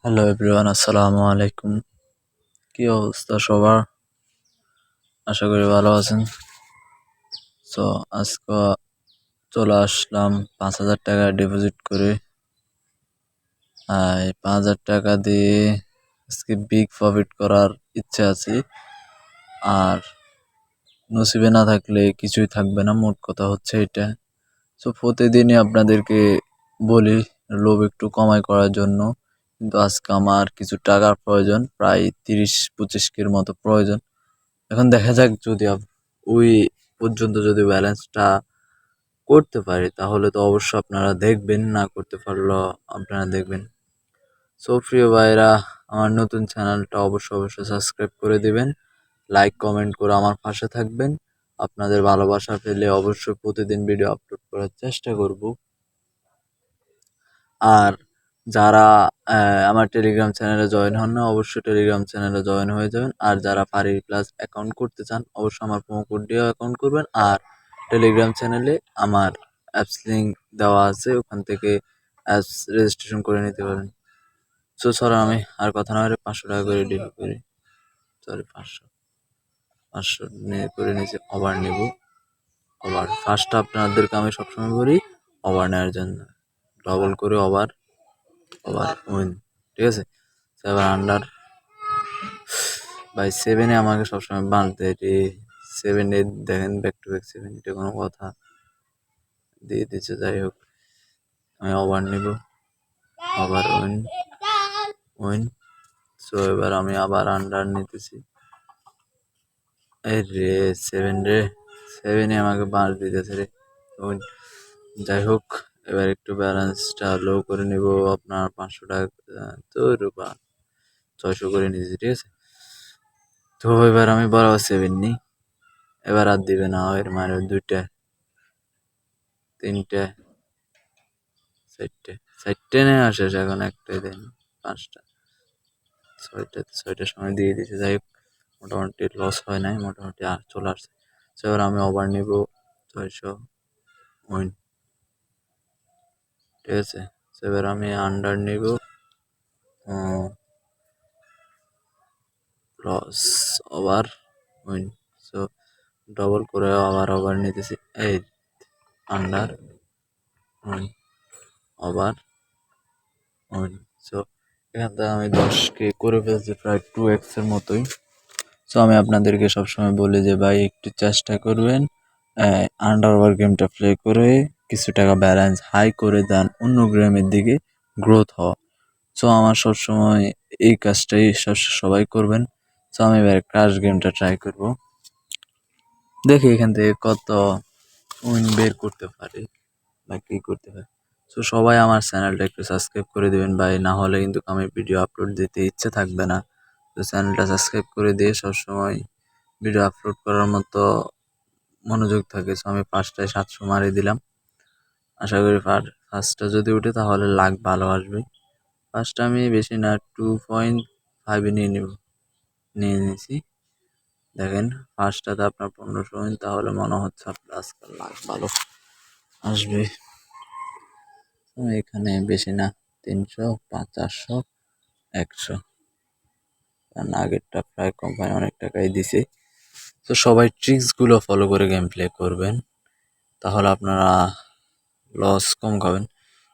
Hello everyone, আসসালামু আলাইকুম। কি অবস্থা সবার? আশা করি ভালো আছেন। সো আজকে চলে আসলাম 5,000 টাকা ডিপোজিট করে। এই 5,000 টাকা দিয়ে আজকে বিগ প্রফিট করার ইচ্ছে আছে। আর নসিবে না থাকলে কিছুই থাকবে না, মোট কথা হচ্ছে এটা। সো প্রতিদিনই আপনাদেরকে বলি লোভ একটু কমাই করার জন্য, কিন্তু আজকে আমার কিছু টাকার প্রয়োজন, প্রায় 30-25 মতো প্রয়োজন। এখন দেখা যাক, যদি ওই পর্যন্ত যদি ব্যালেন্সটা করতে পারি তাহলে তো অবশ্য আপনারা দেখবেন, না করতে পারলেও আপনারা দেখবেন। সো প্রিয় ভাইরা, আমার নতুন চ্যানেলটা অবশ্যই সাবস্ক্রাইব করে দিবেন, লাইক কমেন্ট করে আমার পাশে থাকবেন। আপনাদের ভালোবাসা পেলে অবশ্যই প্রতিদিন ভিডিও আপলোড করার চেষ্টা করব। আর যারা আমার টেলিগ্রাম চ্যানেলে জয়েন হন না, অবশ্যই টেলিগ্রাম চ্যানেলে জয়েন হয়ে যাবেন। আর যারা পারি প্লাস অ্যাকাউন্ট করতে চান, অবশ্যই আমার প্রোমো কোড দিয়ে অ্যাকাউন্ট করবেন। আর টেলিগ্রাম চ্যানেলে আমার অ্যাপস লিঙ্ক দেওয়া আছে, ওখান থেকে অ্যাপস রেজিস্ট্রেশন করে নিতে পারেন। সো স্যার, আমি আর কথা না বলে 500 টাকা করে ডিল করি। সরি, 500 নিয়ে করে নিয়েছি। ওভার নেব। ওভার ফার্স্টটা আপনাদেরকে আমি সবসময় বলি ওভার নেওয়ার জন্য, ডবল করে ওভার ওভার উইন, ঠিক আছে। সেভেন আন্ডার বাই 7-এ আমাকে সবসময় বাঁধতে রে। 7-এ দেখেন, ব্যাক টু ব্যাক 7, এটা কোনো কথা দিয়ে দিচ্ছে। যাই হোক, আমি ওভার নিব, ওভার উইন উইন। সো এবার আমি আবার আন্ডার নিতেছি। এই রে 7 রে, 7-এ আমাকে বাঁশ দিতেছে রে, উইন। যাই হোক, এবার একটু ব্যালেন্সটা লো করে নিব। আপনার 500 টাকা তো রূপা 600 করে নিয়েছি, ঠিক আছে। তো এবার আমি বরাবর 7 নিই। এবার আর দিবে না, এর মানে 2টা 3টে 4টে নেই শেষ, এখন একটাই দেন। 5টা 6টার সময় দিয়ে দিয়েছে। যাই হোক, মোটামুটি লস হয় নাই, মোটামুটি চলে আসছে। এবার আমি ওভার নিব 600 উইন, ঠিক আছে। এবার আমি আন্ডার নিব, loss, over win. So double করে আবার ওভার নিতেছি। এই under win, over win. So এখান থেকে আমি 10কে করে ফেলছি, প্রায় 2x-এর মতোই। সো আমি আপনাদেরকে সবসময় বলি যে ভাই একটু চেষ্টা করবেন আন্ডার ওভার গেমটা প্লে করে কিছু টাকা ব্যালেন্স হাই করে দেন, অন্য গেমের দিকে গ্রোথ হওয়া। সো আমার সবসময় এই কাজটাই সবাই করবেন। সো আমি এবার ক্রাশ গেমটা ট্রাই করব, দেখি এখান থেকে কত উইন বের করতে পারি বা কী করতে পারি। সো সবাই আমার চ্যানেলটা একটু সাবস্ক্রাইব করে দিবেন ভাই, না হলে কিন্তু আমি ভিডিও আপলোড দিতে ইচ্ছে থাকবে না। তো চ্যানেলটা সাবস্ক্রাইব করে দিয়ে সবসময় ভিডিও আপলোড করার মতো মনোযোগ থাকে। সো আমি 5টায় 700 মারি দিলাম। আশা করি ফার্স্টটা যদি উঠে তাহলে লাখ ভালো আসবে। ফার্স্টটা আমি বেশি না 2.5 নিয়ে নিয়েছি। দেখেন, ফার্স্টটাতে আপনার 1500 তাহলে মনে হচ্ছে আপনার আজকাল লাখ ভালো আসবে। এখানে বেশি না, 300 400 100, কারণ আগেরটা প্রায় কোম্পানি অনেক টাকাই দিছে। তো সবাই ট্রিক্সগুলো ফলো করে গেম প্লে করবেন, তাহলে আপনারা লস কম খাবেন।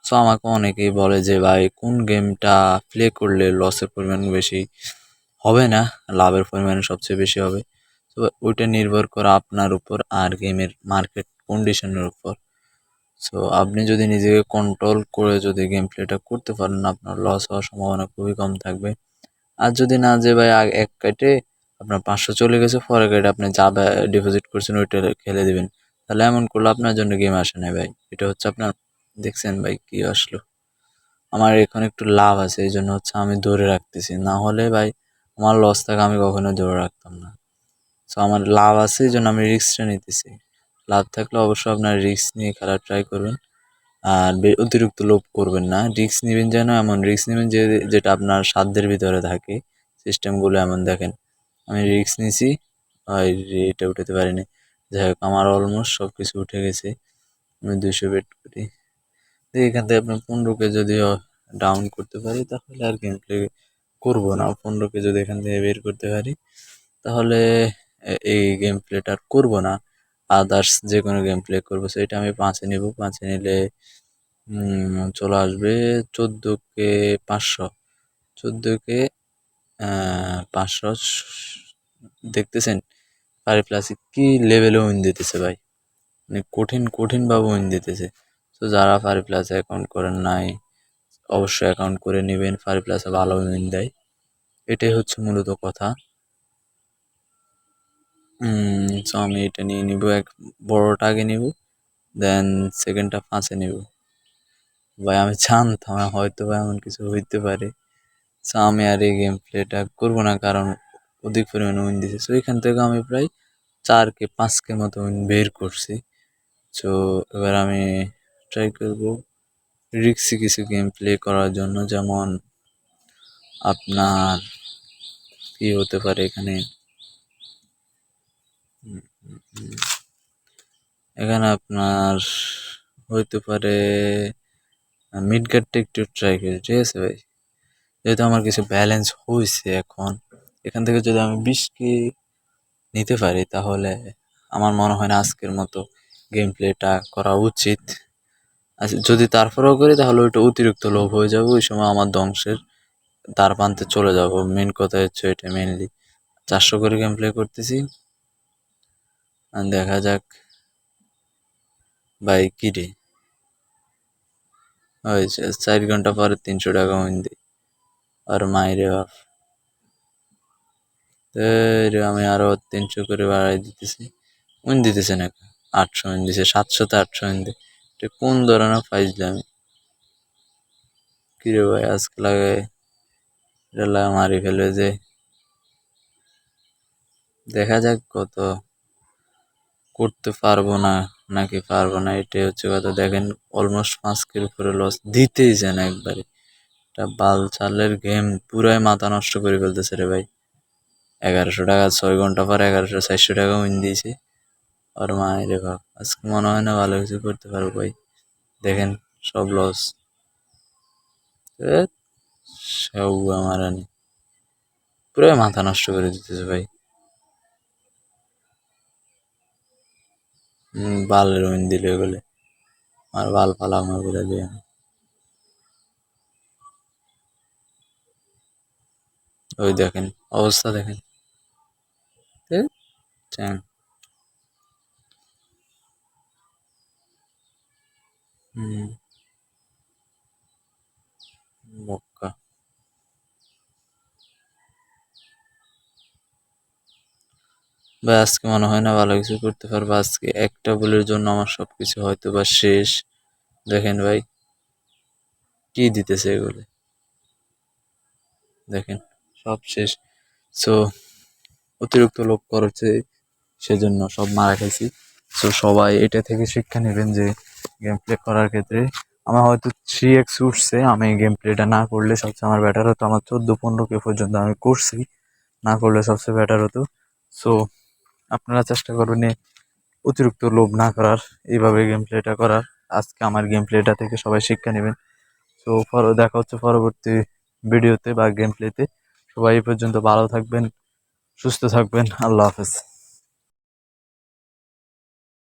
সো আমাকে অনেকেই বলে যে ভাই কোন গেমটা প্লে করলে লসের পরিমাণ বেশি হবে না, লাভের পরিমাণ সবচেয়ে বেশি হবে। তো ওইটা নির্ভর করে আপনার উপর আর গেমের মার্কেট কন্ডিশনের উপর। সো আপনি যদি নিজেকে কন্ট্রোল করে যদি গেম প্লেটা করতে পারেন, আপনার লস হওয়ার সম্ভাবনা খুবই কম থাকবে। আর যদি না, যে ভাই এক কাটে আপনার 500 চলে গেছে, পরে কাটে আপনি যা ডিপোজিট করছেন ওইটা খেলে দিবেন, তাহলে এমন করলে আপনার জন্য গেম আসে না ভাই। এটা হচ্ছে আপনার, দেখছেন ভাই কি আসলো, আমার এখন একটু লাভ আছে এই জন্য হচ্ছে আমি ধরে রাখতেছি, না হলে ভাই আমার লস থাকে আমি কখনো ধরে রাখতাম না। সো আমার লাভ আছে এই জন্য আমি রিস্কটা নিতেছি। লাভ থাকলে অবশ্যই আপনার রিস্ক নিয়ে খেলা ট্রাই করবেন। আর অতিরিক্ত লোভ করবেন না, রিস্ক নেবেন যেন এমন রিস্ক নেবেন যেটা আপনার সাধ্যের ভিতরে থাকে। সিস্টেমগুলো এমন দেখেন, আমি রিস্ক নিছি, এটা উঠাতে পারিনি। যাই হোক, আমার অলমোস্ট সব কিছু উঠে গেছে। আমি 200 বেট করি, এখান থেকে আপনার 15কে যদিও ডাউন করতে পারি তাহলে আর গেম প্লে করবো না। 15K যদি এখান থেকে বের করতে পারি তাহলে এই গেম প্লেটা আর করবো না, আদার্স যে কোনো গেম প্লে করবো। সেটা আমি 5-এ নিব, 5-এ নিলে চলে আসবে 14K 500, 14K 500 দেখতেছেন। পারি প্লাস কি লেভেলে উইন দিতেছে ভাই, মানে কঠিন কঠিন ভাবে উইন দিতেছে। তো যারা পারি প্লাস অ্যাকাউন্ট করেন নাই অবশ্যই অ্যাকাউন্ট করে নেবেন, পারি প্লাসে ভালো উইন দেয়, এটাই হচ্ছে মূলত কথা। সো আমি এটা নিয়ে নিব, এক বড়টা আগে নিব, দেন সেকেন্ডটা 5-এ নিব। ভাই আমি জানতাম হয়তো বা এমন কিছু হইতে পারে, সো আমি আর এই গেম প্লেটা করবো না, কারণ অধিক পরিমাণে উইন দিছে। সো এখান থেকে আমি প্রায় 4K 5K মতো উইন বের করছি। সো এবার আমি ট্রাই করব রিক্সি কিছু গেম প্লে করার জন্য, যেমন আপনার কি হতে পারে এখানে, এখানে আপনার হইতে পারে মিড গার্ডটা একটু ট্রাই করি, ঠিক আছে ভাই। যেহেতু আমার কিছু ব্যালেন্স হয়েছে, এখন এখান থেকে যদি আমি 20K নিতে পারি তাহলে আমার মনে হয় না আজকের মতো গেম প্লেটা করা উচিত। আচ্ছা যদি তারপরেও করি তাহলে ওইটা অতিরিক্ত লোভ হয়ে যাবে, ওই সময় আমার ধ্বংসের দ্বার প্রান্তে চলে যাব। মেন কথা হচ্ছে এটা, মেনলি 400 করে গেম প্লে করতেছি, আর দেখা যাক ভাই কি রে, ওই 4 ঘন্টা পরে 300 টাকা উইন দিই, আর মাইরে বাপ রে, আমি আরো 300 করে বাড়াই দিতেছি, উইন দিতেছে না, 800 উইন দিছে, 700-800 উইন দিই, এটা কোন ধরনের ফাইজলামি কিরে ভাই, আজকে লাগে এটা লাগে মারি ফেলবে যে। দেখা যাক কত করতে পারবো না নাকি পারবো না, এটাই হচ্ছে কথা। দেখেন অলমোস্ট 5K উপরে লস দিতেই যায় না একবারে, এটা বাল চালের গেম পুরাই মাথা নষ্ট করে ফেলতেছে রে ভাই। 1100 টাকা 6 ঘন্টা পর 1100-400 টাকা উইন দিয়েছে, আর মায়েরে বাপ আজকে মনে হয় না ভালো কিছু করতে পারবো ভাই। দেখেন সব লস, সব আমার পুরাই মাথা নষ্ট করে দিতেছে ভাই। বালের উইন দিলে বলে আর বাল ফালাম বলে দিয়ে, ওই দেখেন অবস্থা দেখেন, চ্যাং। হুম, বক্কা ভাই, আজকে মনে হয় না ভালো কিছু করতে পারবো। আজকে একটা ভুলের জন্য আমার সবকিছু হয়তো বা শেষ। দেখেন ভাই কি দিতেছে এগুলো, দেখেন সব শেষ। সো অতিরিক্ত লোভ করেছে সেজন্য সব মারা খাইছি। সো সবাই এটা থেকে শিক্ষা নেবেন যে গেম প্লে করার ক্ষেত্রে আমার হয়তো 3x উঠছে, আমি গেম প্লেটা না করলে সবচেয়ে আমার বেটার হতো। আমার 14-15K পর্যন্ত আমি করছি, না করলে সবচেয়ে বেটার হতো। সো আপনারা চেষ্টা করবেন অতিরিক্ত লোভ না করার, এইভাবে গেম প্লেটা করার। আজকে আমার গেম প্লেটা থেকে সবাই শিক্ষা নেবেন। সো দেখা হচ্ছে পরবর্তী ভিডিওতে বা গেম প্লেতে। সবাই এই পর্যন্ত ভালো থাকবেন, সুস্থ থাকবেন, আল্লাহ হাফেজ।